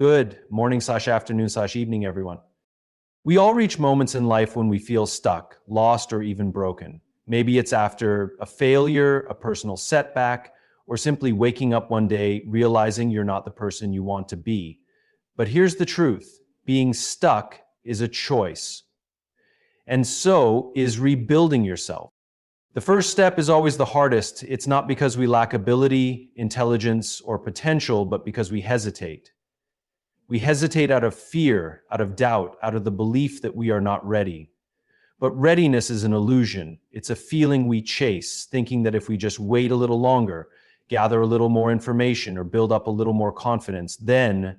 Good morning/afternoon/evening, everyone. We all reach moments in life when we feel stuck, lost, or even broken. Maybe it's after a failure, a personal setback, or simply waking up one day realizing you're not the person you want to be. But here's the truth: being stuck is a choice, and so is rebuilding yourself. The first step is always the hardest. It's not because we lack ability, intelligence, or potential, but because we hesitate. We hesitate out of fear, out of doubt, out of the belief that we are not ready. But readiness is an illusion. It's a feeling we chase, thinking that if we just wait a little longer, gather a little more information, or build up a little more confidence, then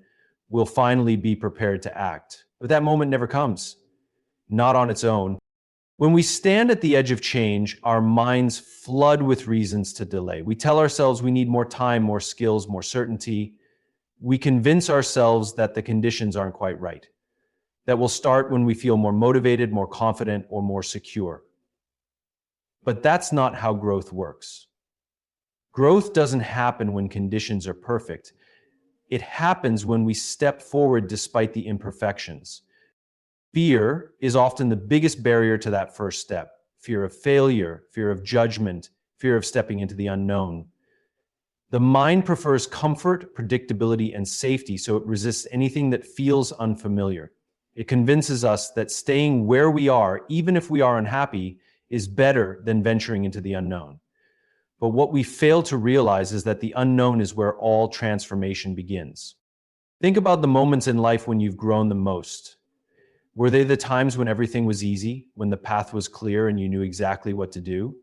we'll finally be prepared to act. But that moment never comes, not on its own. When we stand at the edge of change, our minds flood with reasons to delay. We tell ourselves we need more time, more skills, more certainty. We convince ourselves that the conditions aren't quite right, that we'll start when we feel more motivated, more confident, or more secure. But that's not how growth works. Growth doesn't happen when conditions are perfect. It happens when we step forward despite the imperfections. Fear is often the biggest barrier to that first step. Fear of failure, fear of judgment, fear of stepping into the unknown. The mind prefers comfort, predictability, and safety, so it resists anything that feels unfamiliar. It convinces us that staying where we are, even if we are unhappy, is better than venturing into the unknown. But what we fail to realize is that the unknown is where all transformation begins. Think about the moments in life when you've grown the most. Were they the times when everything was easy, when the path was clear and you knew exactly what to do?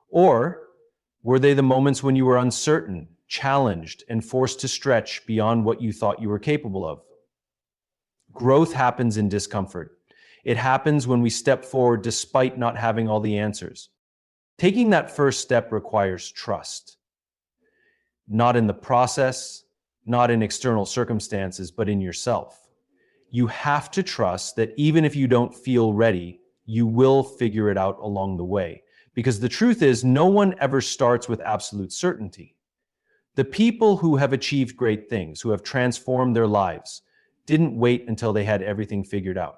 Or were they the moments when you were uncertain, challenged, and forced to stretch beyond what you thought you were capable of? Growth happens in discomfort. It happens when we step forward despite not having all the answers. Taking that first step requires trust. Not in the process, not in external circumstances, but in yourself. You have to trust that even if you don't feel ready, you will figure it out along the way. Because the truth is, no one ever starts with absolute certainty. The people who have achieved great things, who have transformed their lives, didn't wait until they had everything figured out.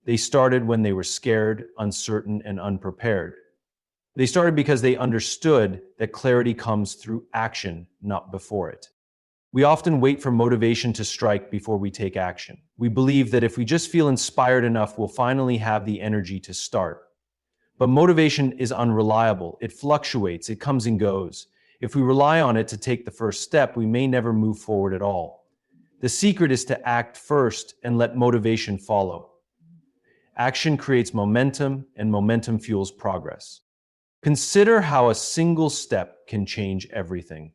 They started when they were scared, uncertain, and unprepared. They started because they understood that clarity comes through action, not before it. We often wait for motivation to strike before we take action. We believe that if we just feel inspired enough, we'll finally have the energy to start. But motivation is unreliable. It fluctuates, it comes and goes. If we rely on it to take the first step, we may never move forward at all. The secret is to act first and let motivation follow. Action creates momentum, and momentum fuels progress. Consider how a single step can change everything.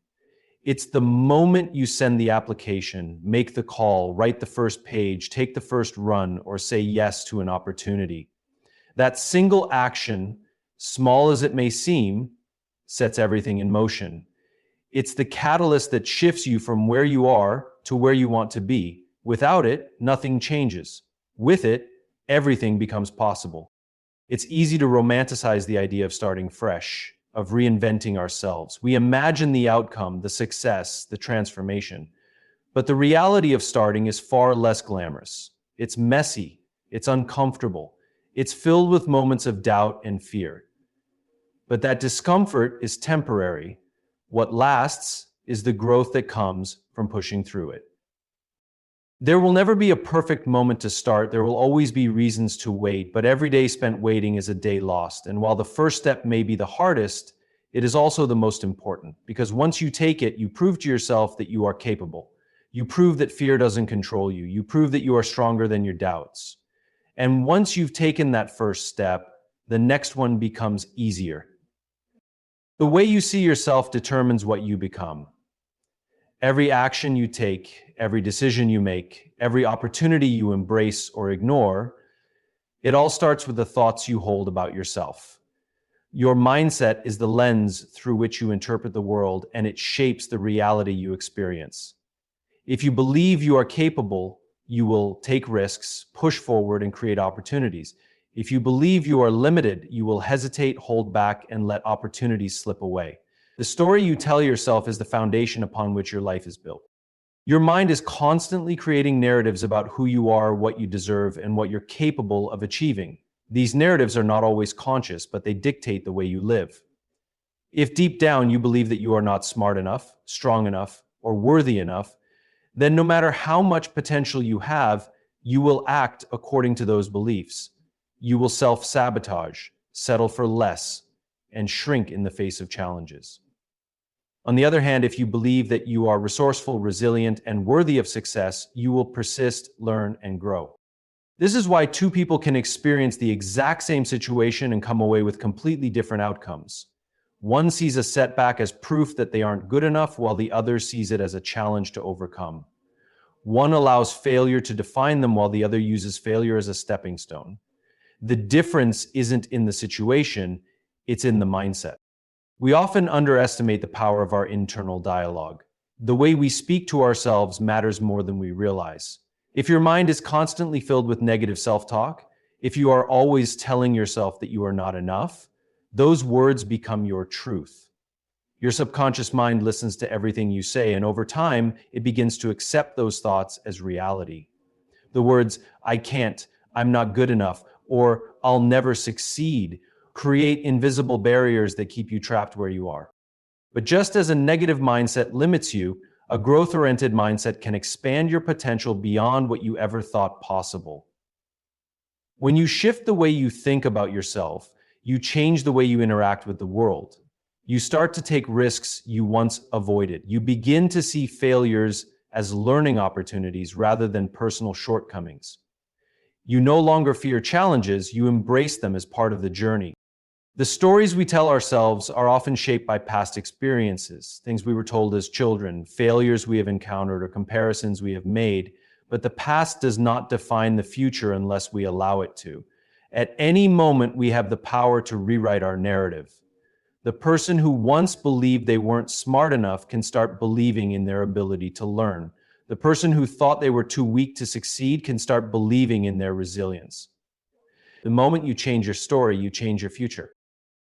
It's the moment you send the application, make the call, write the first page, take the first run, or say yes to an opportunity. That single action, small as it may seem, sets everything in motion. It's the catalyst that shifts you from where you are to where you want to be. Without it, nothing changes. With it, everything becomes possible. It's easy to romanticize the idea of starting fresh, of reinventing ourselves. We imagine the outcome, the success, the transformation. But the reality of starting is far less glamorous. It's messy, it's uncomfortable, it's filled with moments of doubt and fear. But that discomfort is temporary. What lasts is the growth that comes from pushing through it. There will never be a perfect moment to start. There will always be reasons to wait, but every day spent waiting is a day lost. And while the first step may be the hardest, it is also the most important, because once you take it, you prove to yourself that you are capable. You prove that fear doesn't control you. You prove that you are stronger than your doubts. And once you've taken that first step, the next one becomes easier. The way you see yourself determines what you become. Every action you take, every decision you make, every opportunity you embrace or ignore, it all starts with the thoughts you hold about yourself. Your mindset is the lens through which you interpret the world, and it shapes the reality you experience. If you believe you are capable, you will take risks, push forward, and create opportunities. If you believe you are limited, you will hesitate, hold back, and let opportunities slip away. The story you tell yourself is the foundation upon which your life is built. Your mind is constantly creating narratives about who you are, what you deserve, and what you're capable of achieving. These narratives are not always conscious, but they dictate the way you live. If deep down you believe that you are not smart enough, strong enough, or worthy enough, then no matter how much potential you have, you will act according to those beliefs. You will self-sabotage, settle for less, and shrink in the face of challenges. On the other hand, if you believe that you are resourceful, resilient, and worthy of success, you will persist, learn, and grow. This is why two people can experience the exact same situation and come away with completely different outcomes. One sees a setback as proof that they aren't good enough, while the other sees it as a challenge to overcome. One allows failure to define them, while the other uses failure as a stepping stone. The difference isn't in the situation, it's in the mindset. We often underestimate the power of our internal dialogue. The way we speak to ourselves matters more than we realize. If your mind is constantly filled with negative self-talk, if you are always telling yourself that you are not enough, those words become your truth. Your subconscious mind listens to everything you say, and over time, it begins to accept those thoughts as reality. The words, "I can't," "I'm not good enough," or "I'll never succeed," create invisible barriers that keep you trapped where you are. But just as a negative mindset limits you, a growth-oriented mindset can expand your potential beyond what you ever thought possible. When you shift the way you think about yourself, you change the way you interact with the world. You start to take risks you once avoided. You begin to see failures as learning opportunities rather than personal shortcomings. You no longer fear challenges, you embrace them as part of the journey. The stories we tell ourselves are often shaped by past experiences, things we were told as children, failures we have encountered, or comparisons we have made, but the past does not define the future unless we allow it to. At any moment, we have the power to rewrite our narrative. The person who once believed they weren't smart enough can start believing in their ability to learn. The person who thought they were too weak to succeed can start believing in their resilience. The moment you change your story, you change your future.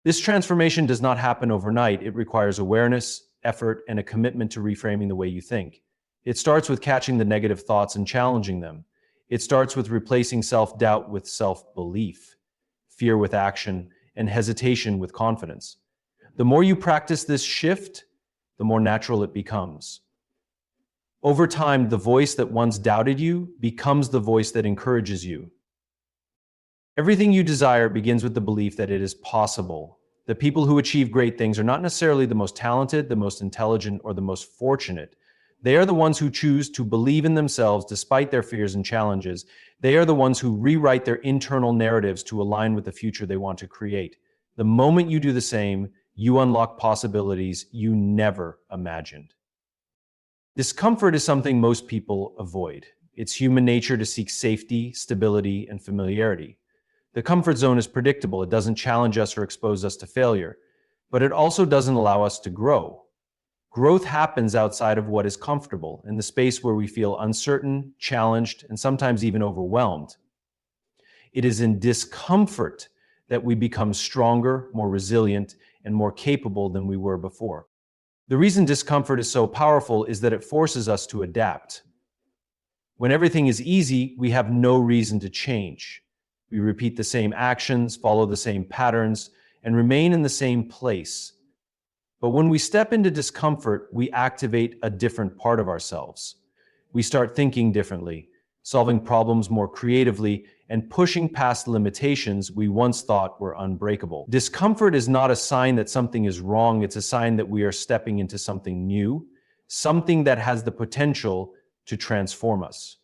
This transformation does not happen overnight. It requires awareness, effort, and a commitment to reframing the way you think. It starts with catching the negative thoughts and challenging them. It starts with replacing self-doubt with self-belief, fear with action, and hesitation with confidence. The more you practice this shift, the more natural it becomes. Over time, the voice that once doubted you becomes the voice that encourages you. Everything you desire begins with the belief that it is possible. The people who achieve great things are not necessarily the most talented, the most intelligent, or the most fortunate. They are the ones who choose to believe in themselves despite their fears and challenges. They are the ones who rewrite their internal narratives to align with the future they want to create. The moment you do the same, you unlock possibilities you never imagined. Discomfort is something most people avoid. It's human nature to seek safety, stability, and familiarity. The comfort zone is predictable. It doesn't challenge us or expose us to failure, but it also doesn't allow us to grow. Growth happens outside of what is comfortable, in the space where we feel uncertain, challenged, and sometimes even overwhelmed. It is in discomfort that we become stronger, more resilient, and more capable than we were before. The reason discomfort is so powerful is that it forces us to adapt. When everything is easy, we have no reason to change. We repeat the same actions, follow the same patterns, and remain in the same place. But when we step into discomfort, we activate a different part of ourselves. We start thinking differently, solving problems more creatively, and pushing past limitations we once thought were unbreakable. Discomfort is not a sign that something is wrong, it's a sign that we are stepping into something new, something that has the potential to transform us.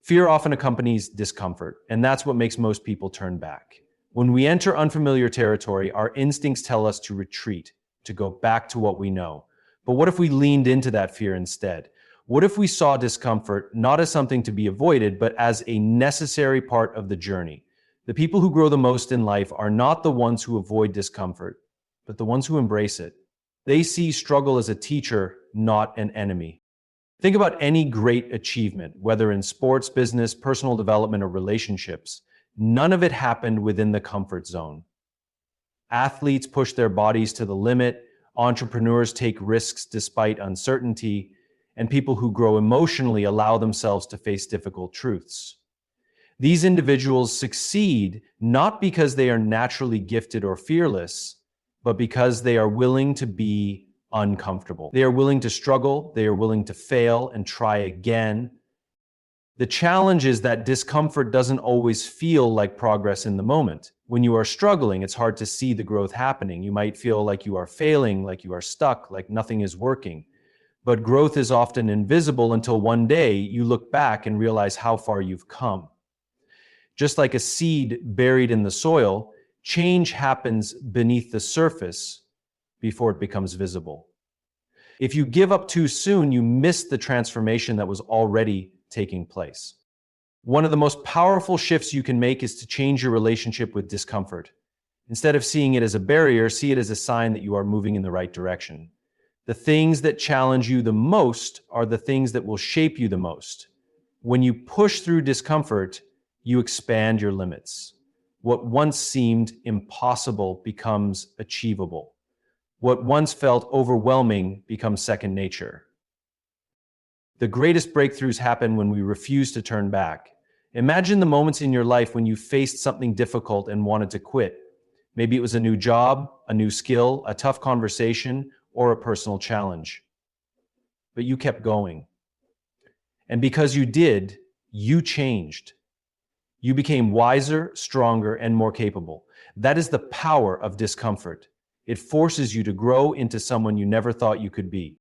Fear often accompanies discomfort, and that's what makes most people turn back. When we enter unfamiliar territory, our instincts tell us to retreat, to go back to what we know. But what if we leaned into that fear instead? What if we saw discomfort not as something to be avoided, but as a necessary part of the journey? The people who grow the most in life are not the ones who avoid discomfort, but the ones who embrace it. They see struggle as a teacher, not an enemy. Think about any great achievement, whether in sports, business, personal development, or relationships. None of it happened within the comfort zone. Athletes push their bodies to the limit, entrepreneurs take risks despite uncertainty, and people who grow emotionally allow themselves to face difficult truths. These individuals succeed not because they are naturally gifted or fearless, but because they are willing to be uncomfortable. They are willing to struggle, they are willing to fail and try again. The challenge is that discomfort doesn't always feel like progress in the moment. When you are struggling, it's hard to see the growth happening. You might feel like you are failing, like you are stuck, like nothing is working. But growth is often invisible until one day you look back and realize how far you've come. Just like a seed buried in the soil, change happens beneath the surface before it becomes visible. If you give up too soon, you miss the transformation that was already taking place. One of the most powerful shifts you can make is to change your relationship with discomfort. Instead of seeing it as a barrier, see it as a sign that you are moving in the right direction. The things that challenge you the most are the things that will shape you the most. When you push through discomfort, you expand your limits. What once seemed impossible becomes achievable. What once felt overwhelming becomes second nature. The greatest breakthroughs happen when we refuse to turn back. Imagine the moments in your life when you faced something difficult and wanted to quit. Maybe it was a new job, a new skill, a tough conversation, or a personal challenge. But you kept going. And because you did, you changed. You became wiser, stronger, and more capable. That is the power of discomfort. It forces you to grow into someone you never thought you could be.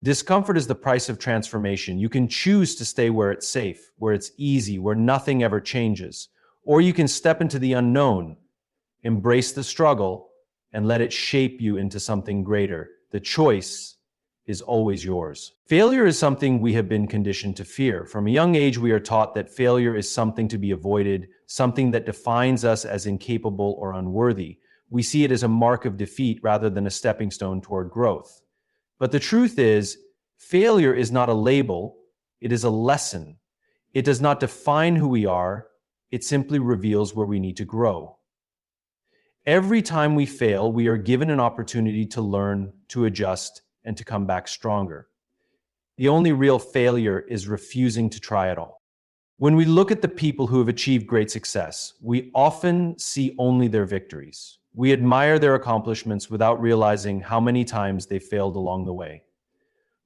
Discomfort is the price of transformation. You can choose to stay where it's safe, where it's easy, where nothing ever changes. Or you can step into the unknown, embrace the struggle, and let it shape you into something greater. The choice is always yours. Failure is something we have been conditioned to fear. From a young age, we are taught that failure is something to be avoided, something that defines us as incapable or unworthy. We see it as a mark of defeat rather than a stepping stone toward growth. But the truth is, failure is not a label, it is a lesson. It does not define who we are, it simply reveals where we need to grow. Every time we fail, we are given an opportunity to learn, to adjust, and to come back stronger. The only real failure is refusing to try at all. When we look at the people who have achieved great success, we often see only their victories. We admire their accomplishments without realizing how many times they failed along the way.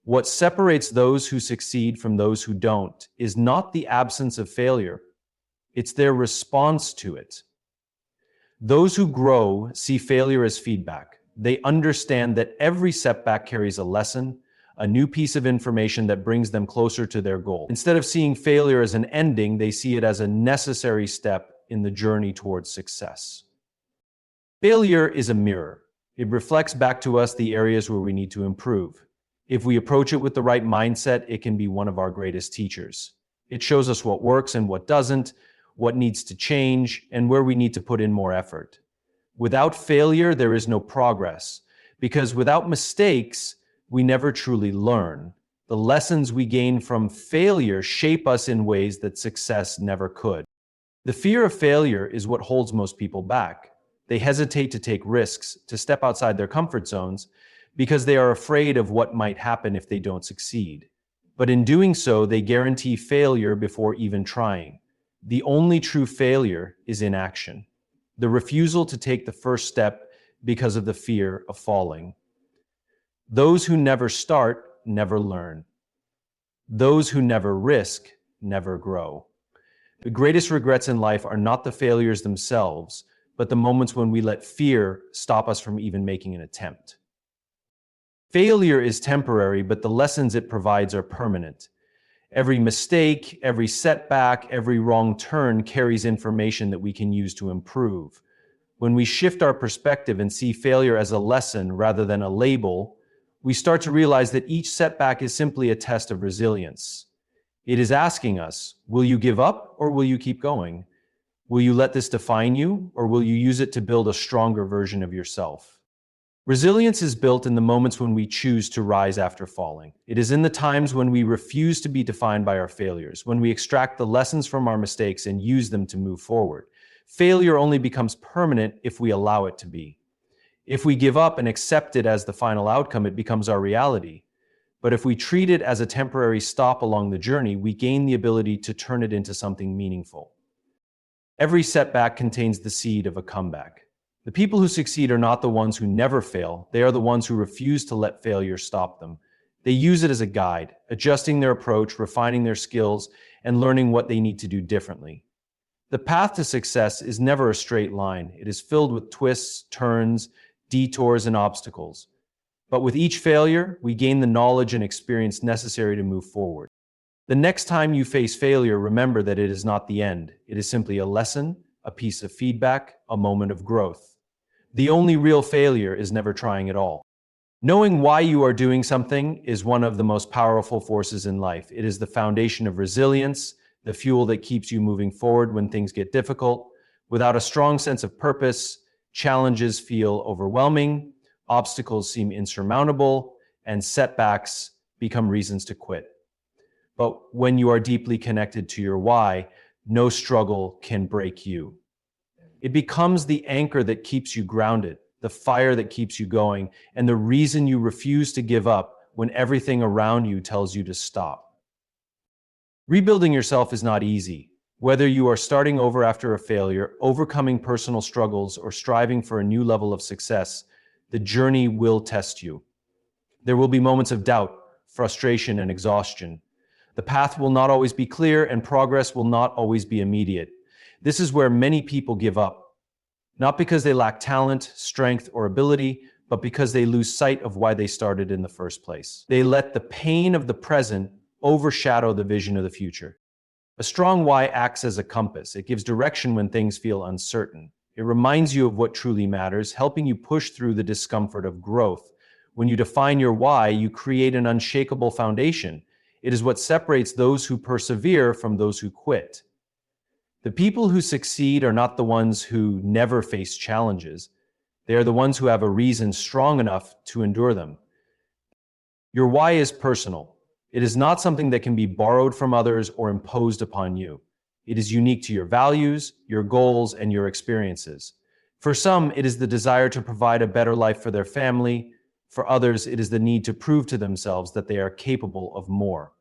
What separates those who succeed from those who don't is not the absence of failure, it's their response to it. Those who grow see failure as feedback. They understand that every setback carries a lesson, a new piece of information that brings them closer to their goal. Instead of seeing failure as an ending, they see it as a necessary step in the journey towards success. Failure is a mirror. It reflects back to us the areas where we need to improve. If we approach it with the right mindset, it can be one of our greatest teachers. It shows us what works and what doesn't, what needs to change, and where we need to put in more effort. Without failure, there is no progress, because without mistakes, we never truly learn. The lessons we gain from failure shape us in ways that success never could. The fear of failure is what holds most people back. They hesitate to take risks, to step outside their comfort zones, because they are afraid of what might happen if they don't succeed. But in doing so, they guarantee failure before even trying. The only true failure is inaction, the refusal to take the first step because of the fear of falling. Those who never start never learn. Those who never risk never grow. The greatest regrets in life are not the failures themselves, but the moments when we let fear stop us from even making an attempt. Failure is temporary, but the lessons it provides are permanent. Every mistake, every setback, every wrong turn carries information that we can use to improve. When we shift our perspective and see failure as a lesson rather than a label, we start to realize that each setback is simply a test of resilience. It is asking us, will you give up or will you keep going? Will you let this define you, or will you use it to build a stronger version of yourself? Resilience is built in the moments when we choose to rise after falling. It is in the times when we refuse to be defined by our failures, when we extract the lessons from our mistakes and use them to move forward. Failure only becomes permanent if we allow it to be. If we give up and accept it as the final outcome, it becomes our reality. But if we treat it as a temporary stop along the journey, we gain the ability to turn it into something meaningful. Every setback contains the seed of a comeback. The people who succeed are not the ones who never fail. They are the ones who refuse to let failure stop them. They use it as a guide, adjusting their approach, refining their skills, and learning what they need to do differently. The path to success is never a straight line. It is filled with twists, turns, detours, and obstacles. But with each failure, we gain the knowledge and experience necessary to move forward. The next time you face failure, remember that it is not the end. It is simply a lesson, a piece of feedback, a moment of growth. The only real failure is never trying at all. Knowing why you are doing something is one of the most powerful forces in life. It is the foundation of resilience, the fuel that keeps you moving forward when things get difficult. Without a strong sense of purpose, challenges feel overwhelming, obstacles seem insurmountable, and setbacks become reasons to quit. But when you are deeply connected to your why, no struggle can break you. It becomes the anchor that keeps you grounded, the fire that keeps you going, and the reason you refuse to give up when everything around you tells you to stop. Rebuilding yourself is not easy. Whether you are starting over after a failure, overcoming personal struggles, or striving for a new level of success, the journey will test you. There will be moments of doubt, frustration, and exhaustion. The path will not always be clear, and progress will not always be immediate. This is where many people give up, not because they lack talent, strength, or ability, but because they lose sight of why they started in the first place. They let the pain of the present overshadow the vision of the future. A strong why acts as a compass. It gives direction when things feel uncertain. It reminds you of what truly matters, helping you push through the discomfort of growth. When you define your why, you create an unshakable foundation. It is what separates those who persevere from those who quit. The people who succeed are not the ones who never face challenges. They are the ones who have a reason strong enough to endure them. Your why is personal. It is not something that can be borrowed from others or imposed upon you. It is unique to your values, your goals, and your experiences. For some, it is the desire to provide a better life for their family. For others, it is the need to prove to themselves that they are capable of more.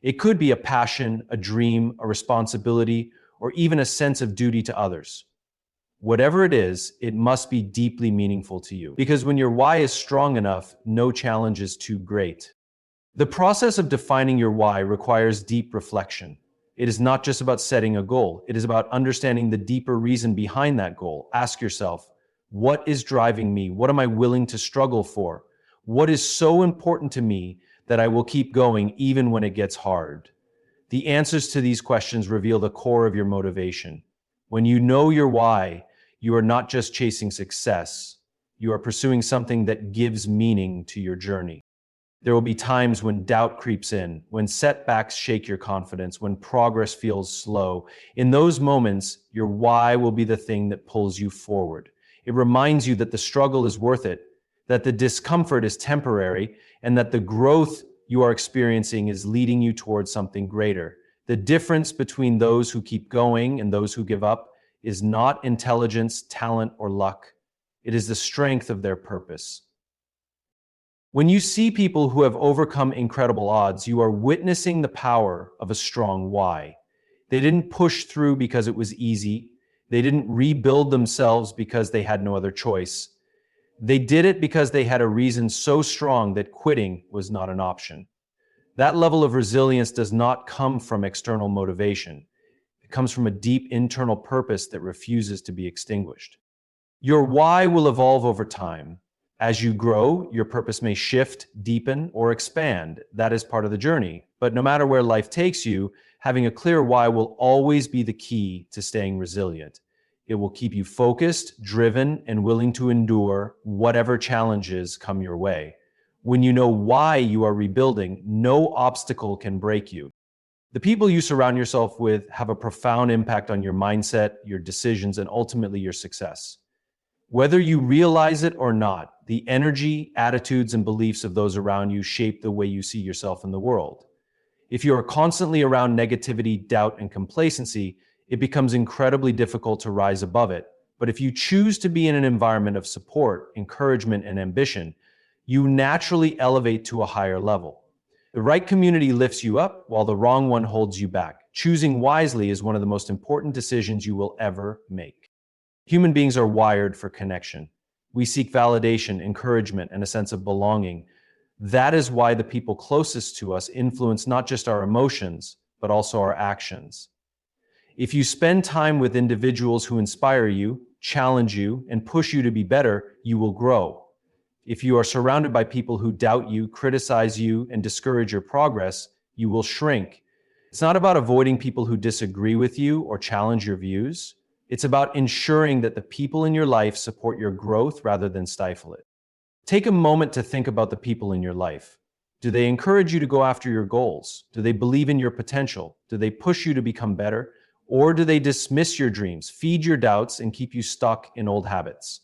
It could be a passion, a dream, a responsibility, or even a sense of duty to others. Whatever it is, it must be deeply meaningful to you. Because when your why is strong enough, no challenge is too great. The process of defining your why requires deep reflection. It is not just about setting a goal. It is about understanding the deeper reason behind that goal. Ask yourself, what is driving me? What am I willing to struggle for? What is so important to me that I will keep going even when it gets hard? The answers to these questions reveal the core of your motivation. When you know your why, you are not just chasing success. You are pursuing something that gives meaning to your journey. There will be times when doubt creeps in, when setbacks shake your confidence, when progress feels slow. In those moments, your why will be the thing that pulls you forward. It reminds you that the struggle is worth it, that the discomfort is temporary, and that the growth you are experiencing is leading you towards something greater. The difference between those who keep going and those who give up is not intelligence, talent, or luck. It is the strength of their purpose. When you see people who have overcome incredible odds, you are witnessing the power of a strong why. They didn't push through because it was easy. They didn't rebuild themselves because they had no other choice. They did it because they had a reason so strong that quitting was not an option. That level of resilience does not come from external motivation. It comes from a deep internal purpose that refuses to be extinguished. Your why will evolve over time. As you grow, your purpose may shift, deepen, or expand. That is part of the journey. But no matter where life takes you, having a clear why will always be the key to staying resilient. It will keep you focused, driven, and willing to endure whatever challenges come your way. When you know why you are rebuilding, no obstacle can break you. The people you surround yourself with have a profound impact on your mindset, your decisions, and ultimately your success. Whether you realize it or not, the energy, attitudes, and beliefs of those around you shape the way you see yourself in the world. If you are constantly around negativity, doubt, and complacency, it becomes incredibly difficult to rise above it. But if you choose to be in an environment of support, encouragement, and ambition, you naturally elevate to a higher level. The right community lifts you up while the wrong one holds you back. Choosing wisely is one of the most important decisions you will ever make. Human beings are wired for connection. We seek validation, encouragement, and a sense of belonging. That is why the people closest to us influence not just our emotions, but also our actions. If you spend time with individuals who inspire you, challenge you, and push you to be better, you will grow. If you are surrounded by people who doubt you, criticize you, and discourage your progress, you will shrink. It's not about avoiding people who disagree with you or challenge your views. It's about ensuring that the people in your life support your growth rather than stifle it. Take a moment to think about the people in your life. Do they encourage you to go after your goals? Do they believe in your potential? Do they push you to become better? Or do they dismiss your dreams, feed your doubts, and keep you stuck in old habits?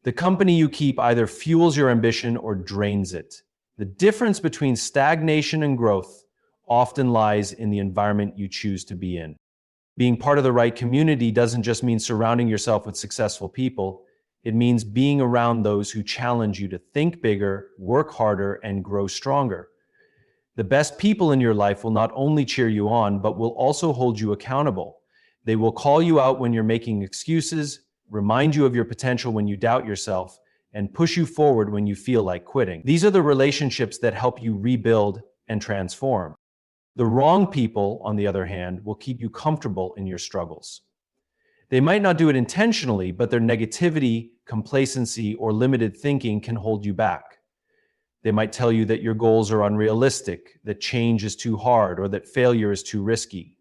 The company you keep either fuels your ambition or drains it. The difference between stagnation and growth often lies in the environment you choose to be in. Being part of the right community doesn't just mean surrounding yourself with successful people. It means being around those who challenge you to think bigger, work harder, and grow stronger. The best people in your life will not only cheer you on, but will also hold you accountable. They will call you out when you're making excuses, remind you of your potential when you doubt yourself, and push you forward when you feel like quitting. These are the relationships that help you rebuild and transform. The wrong people, on the other hand, will keep you comfortable in your struggles. They might not do it intentionally, but their negativity, complacency, or limited thinking can hold you back. They might tell you that your goals are unrealistic, that change is too hard, or that failure is too risky.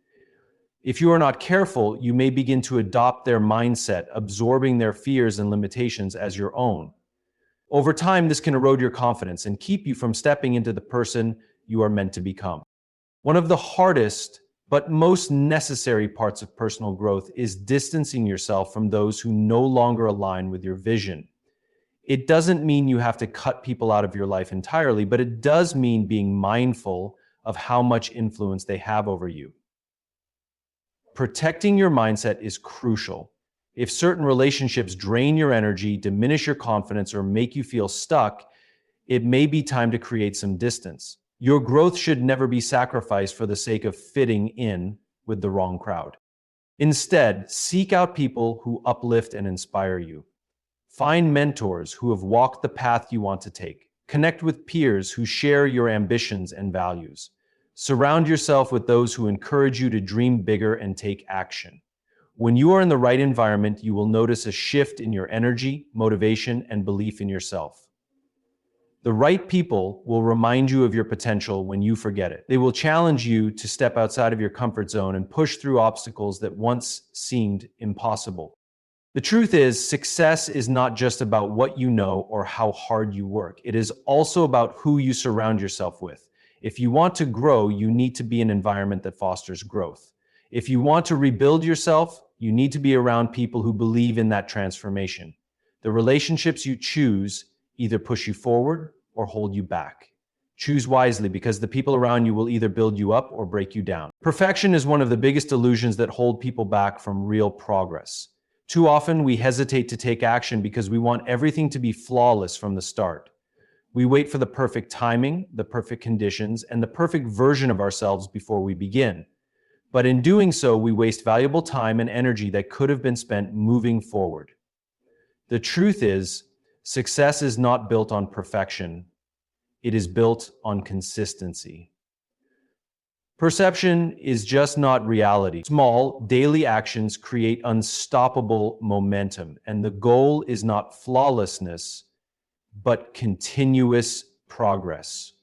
If you are not careful, you may begin to adopt their mindset, absorbing their fears and limitations as your own. Over time, this can erode your confidence and keep you from stepping into the person you are meant to become. One of the hardest but most necessary parts of personal growth is distancing yourself from those who no longer align with your vision. It doesn't mean you have to cut people out of your life entirely, but it does mean being mindful of how much influence they have over you. Protecting your mindset is crucial. If certain relationships drain your energy, diminish your confidence, or make you feel stuck, it may be time to create some distance. Your growth should never be sacrificed for the sake of fitting in with the wrong crowd. Instead, seek out people who uplift and inspire you. Find mentors who have walked the path you want to take. Connect with peers who share your ambitions and values. Surround yourself with those who encourage you to dream bigger and take action. When you are in the right environment, you will notice a shift in your energy, motivation, and belief in yourself. The right people will remind you of your potential when you forget it. They will challenge you to step outside of your comfort zone and push through obstacles that once seemed impossible. The truth is, success is not just about what you know or how hard you work. It is also about who you surround yourself with. If you want to grow, you need to be in an environment that fosters growth. If you want to rebuild yourself, you need to be around people who believe in that transformation. The relationships you choose either push you forward or hold you back. Choose wisely, because the people around you will either build you up or break you down. Perfection is one of the biggest illusions that hold people back from real progress. Too often, we hesitate to take action because we want everything to be flawless from the start. We wait for the perfect timing, the perfect conditions, and the perfect version of ourselves before we begin. But in doing so, we waste valuable time and energy that could have been spent moving forward. The truth is, success is not built on perfection. It is built on consistency. Perception is just not reality. Small, daily actions create unstoppable momentum, and the goal is not flawlessness, but continuous progress.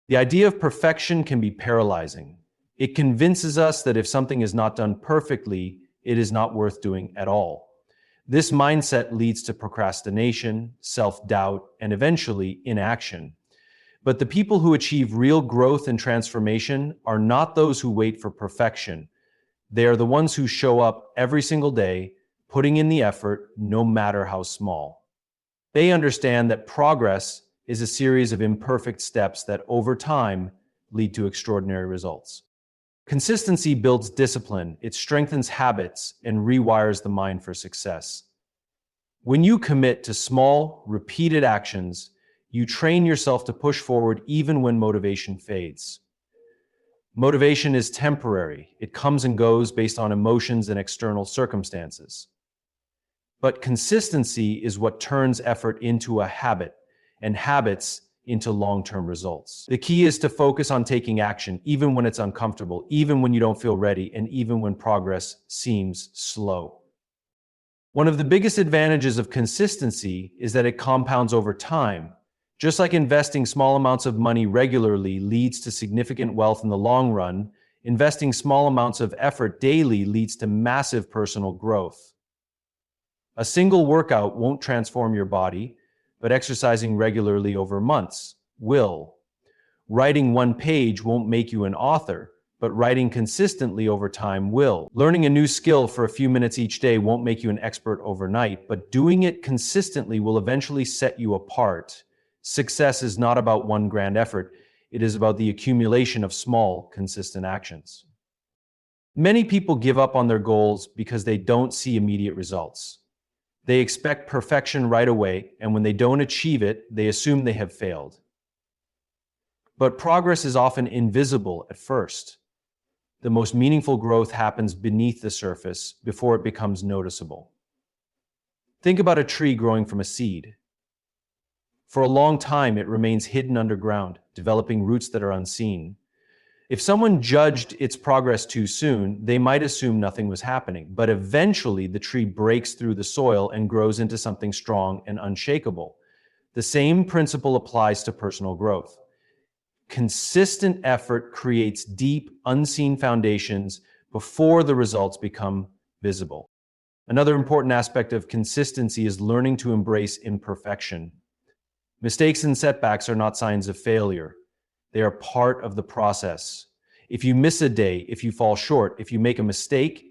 The idea of perfection can be paralyzing. It convinces us that if something is not done perfectly, it is not worth doing at all. This mindset leads to procrastination, self-doubt, and eventually inaction. But the people who achieve real growth and transformation are not those who wait for perfection. They are the ones who show up every single day, putting in the effort, no matter how small. They understand that progress is a series of imperfect steps that over time lead to extraordinary results. Consistency builds discipline, it strengthens habits, and rewires the mind for success. When you commit to small, repeated actions, you train yourself to push forward even when motivation fades. Motivation is temporary. It comes and goes based on emotions and external circumstances. But consistency is what turns effort into a habit, and habits into long-term results. The key is to focus on taking action, even when it's uncomfortable, even when you don't feel ready, and even when progress seems slow. One of the biggest advantages of consistency is that it compounds over time. Just like investing small amounts of money regularly leads to significant wealth in the long run, investing small amounts of effort daily leads to massive personal growth. A single workout won't transform your body, but exercising regularly over months will. Writing one page won't make you an author, but writing consistently over time will. Learning a new skill for a few minutes each day won't make you an expert overnight, but doing it consistently will eventually set you apart. Success is not about one grand effort. It is about the accumulation of small, consistent actions. Many people give up on their goals because they don't see immediate results. They expect perfection right away, and when they don't achieve it, they assume they have failed. But progress is often invisible at first. The most meaningful growth happens beneath the surface before it becomes noticeable. Think about a tree growing from a seed. For a long time, it remains hidden underground, developing roots that are unseen. If someone judged its progress too soon, they might assume nothing was happening, but eventually the tree breaks through the soil and grows into something strong and unshakable. The same principle applies to personal growth. Consistent effort creates deep, unseen foundations before the results become visible. Another important aspect of consistency is learning to embrace imperfection. Mistakes and setbacks are not signs of failure. They are part of the process. If you miss a day, if you fall short, if you make a mistake,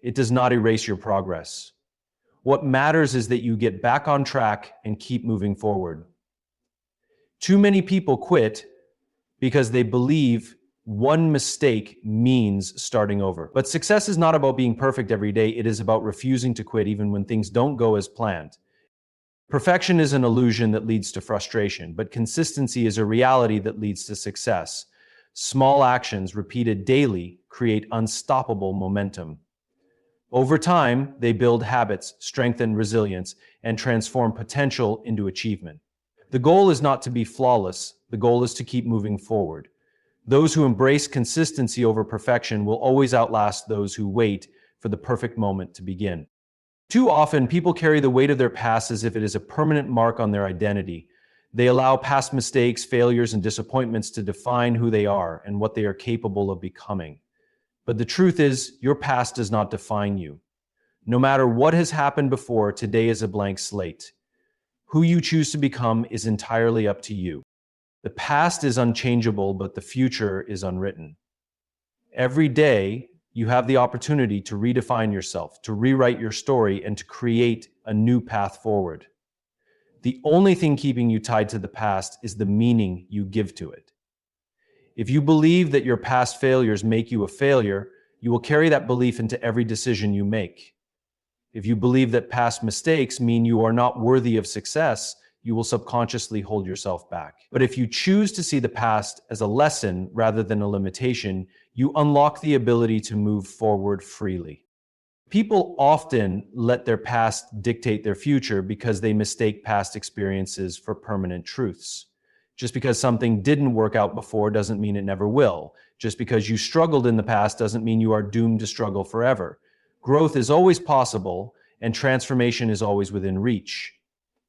it does not erase your progress. What matters is that you get back on track and keep moving forward. Too many people quit because they believe one mistake means starting over. But success is not about being perfect every day. It is about refusing to quit even when things don't go as planned. Perfection is an illusion that leads to frustration, but consistency is a reality that leads to success. Small actions repeated daily create unstoppable momentum. Over time, they build habits, strengthen resilience, and transform potential into achievement. The goal is not to be flawless. The goal is to keep moving forward. Those who embrace consistency over perfection will always outlast those who wait for the perfect moment to begin. Too often, people carry the weight of their past as if it is a permanent mark on their identity. They allow past mistakes, failures, and disappointments to define who they are and what they are capable of becoming. But the truth is, your past does not define you. No matter what has happened before, today is a blank slate. Who you choose to become is entirely up to you. The past is unchangeable, but the future is unwritten. Every day, you have the opportunity to redefine yourself, to rewrite your story, and to create a new path forward. The only thing keeping you tied to the past is the meaning you give to it. If you believe that your past failures make you a failure, you will carry that belief into every decision you make. If you believe that past mistakes mean you are not worthy of success, you will subconsciously hold yourself back. But if you choose to see the past as a lesson rather than a limitation, you unlock the ability to move forward freely. People often let their past dictate their future because they mistake past experiences for permanent truths. Just because something didn't work out before doesn't mean it never will. Just because you struggled in the past doesn't mean you are doomed to struggle forever. Growth is always possible, and transformation is always within reach.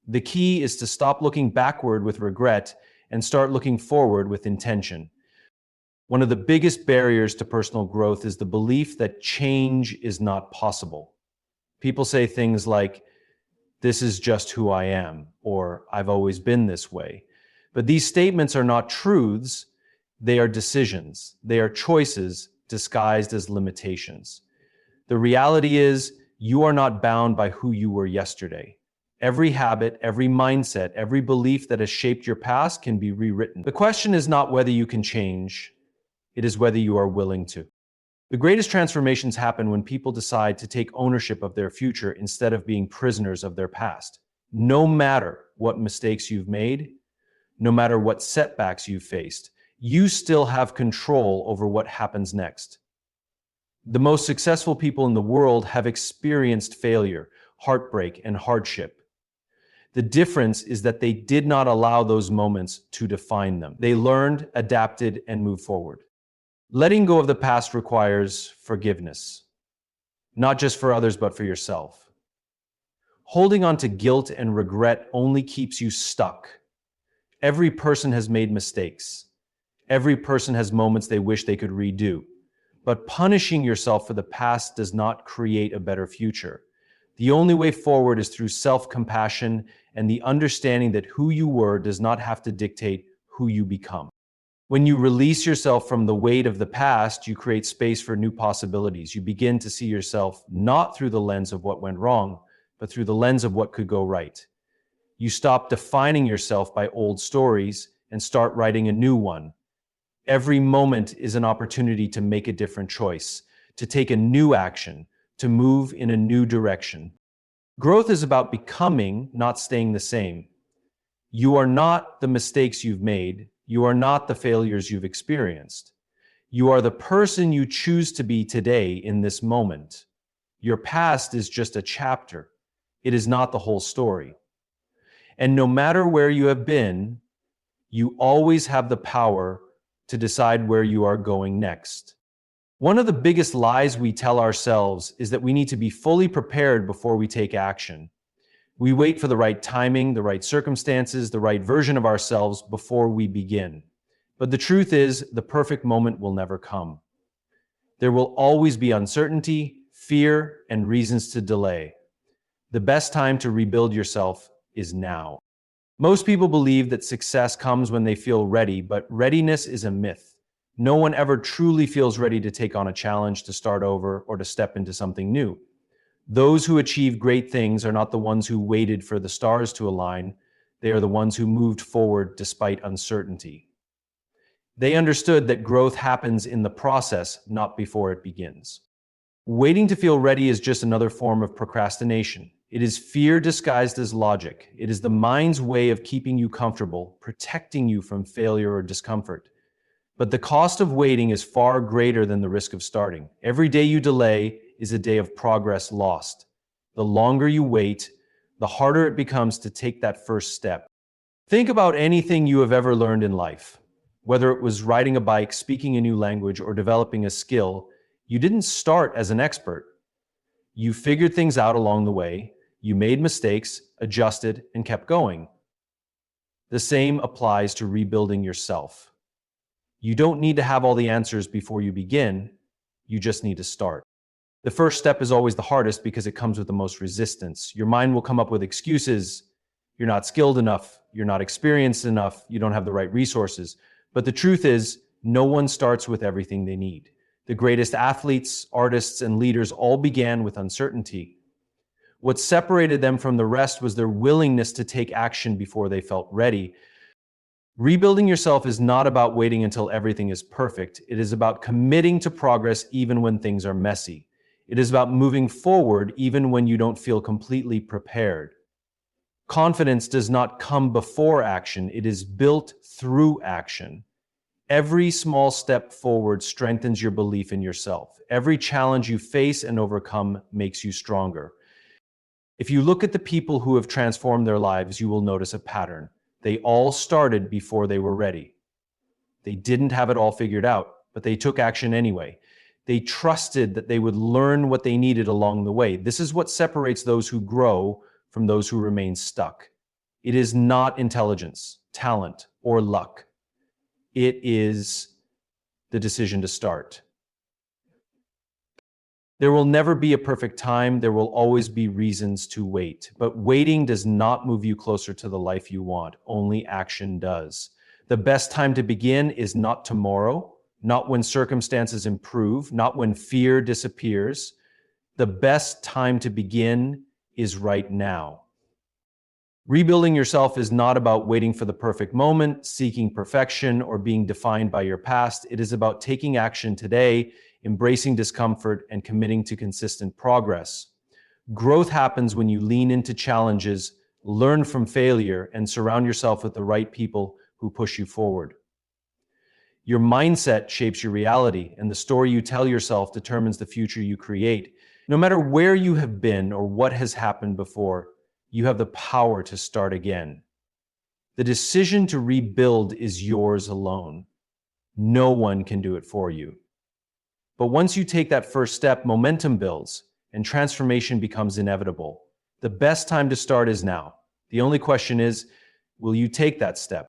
The key is to stop looking backward with regret and start looking forward with intention. One of the biggest barriers to personal growth is the belief that change is not possible. People say things like, "This is just who I am," or "I've always been this way." But these statements are not truths, they are decisions. They are choices disguised as limitations. The reality is, you are not bound by who you were yesterday. Every habit, every mindset, every belief that has shaped your past can be rewritten. The question is not whether you can change, it is whether you are willing to. The greatest transformations happen when people decide to take ownership of their future instead of being prisoners of their past. No matter what mistakes you've made, no matter what setbacks you've faced, you still have control over what happens next. The most successful people in the world have experienced failure, heartbreak, and hardship. The difference is that they did not allow those moments to define them. They learned, adapted, and moved forward. Letting go of the past requires forgiveness, not just for others, but for yourself. Holding on to guilt and regret only keeps you stuck. Every person has made mistakes. Every person has moments they wish they could redo. But punishing yourself for the past does not create a better future. The only way forward is through self-compassion and the understanding that who you were does not have to dictate who you become. When you release yourself from the weight of the past, you create space for new possibilities. You begin to see yourself not through the lens of what went wrong, but through the lens of what could go right. You stop defining yourself by old stories and start writing a new one. Every moment is an opportunity to make a different choice, to take a new action, to move in a new direction. Growth is about becoming, not staying the same. You are not the mistakes you've made. You are not the failures you've experienced. You are the person you choose to be today in this moment. Your past is just a chapter. It is not the whole story. And no matter where you have been, you always have the power to decide where you are going next. One of the biggest lies we tell ourselves is that we need to be fully prepared before we take action. We wait for the right timing, the right circumstances, the right version of ourselves before we begin. But the truth is, the perfect moment will never come. There will always be uncertainty, fear, and reasons to delay. The best time to rebuild yourself is now. Most people believe that success comes when they feel ready, but readiness is a myth. No one ever truly feels ready to take on a challenge, to start over, or to step into something new. Those who achieve great things are not the ones who waited for the stars to align. They are the ones who moved forward despite uncertainty. They understood that growth happens in the process, not before it begins. Waiting to feel ready is just another form of procrastination. It is fear disguised as logic. It is the mind's way of keeping you comfortable, protecting you from failure or discomfort. But the cost of waiting is far greater than the risk of starting. Every day you delay is a day of progress lost. The longer you wait, the harder it becomes to take that first step. Think about anything you have ever learned in life. Whether it was riding a bike, speaking a new language, or developing a skill, you didn't start as an expert. You figured things out along the way. You made mistakes, adjusted, and kept going. The same applies to rebuilding yourself. You don't need to have all the answers before you begin. You just need to start. The first step is always the hardest because it comes with the most resistance. Your mind will come up with excuses. You're not skilled enough. You're not experienced enough. You don't have the right resources. But the truth is, no one starts with everything they need. The greatest athletes, artists, and leaders all began with uncertainty. What separated them from the rest was their willingness to take action before they felt ready. Rebuilding yourself is not about waiting until everything is perfect. It is about committing to progress even when things are messy. It is about moving forward even when you don't feel completely prepared. Confidence does not come before action. It is built through action. Every small step forward strengthens your belief in yourself. Every challenge you face and overcome makes you stronger. If you look at the people who have transformed their lives, you will notice a pattern. They all started before they were ready. They didn't have it all figured out, but they took action anyway. They trusted that they would learn what they needed along the way. This is what separates those who grow from those who remain stuck. It is not intelligence, talent, or luck. It is the decision to start. There will never be a perfect time. There will always be reasons to wait. But waiting does not move you closer to the life you want. Only action does. The best time to begin is not tomorrow, not when circumstances improve, not when fear disappears. The best time to begin is right now. Rebuilding yourself is not about waiting for the perfect moment, seeking perfection, or being defined by your past. It is about taking action today embracing discomfort, and committing to consistent progress. Growth happens when you lean into challenges, learn from failure, and surround yourself with the right people who push you forward. Your mindset shapes your reality, and the story you tell yourself determines the future you create. No matter where you have been or what has happened before, you have the power to start again. The decision to rebuild is yours alone. No one can do it for you. But once you take that first step, momentum builds and transformation becomes inevitable. The best time to start is now. The only question is, will you take that step?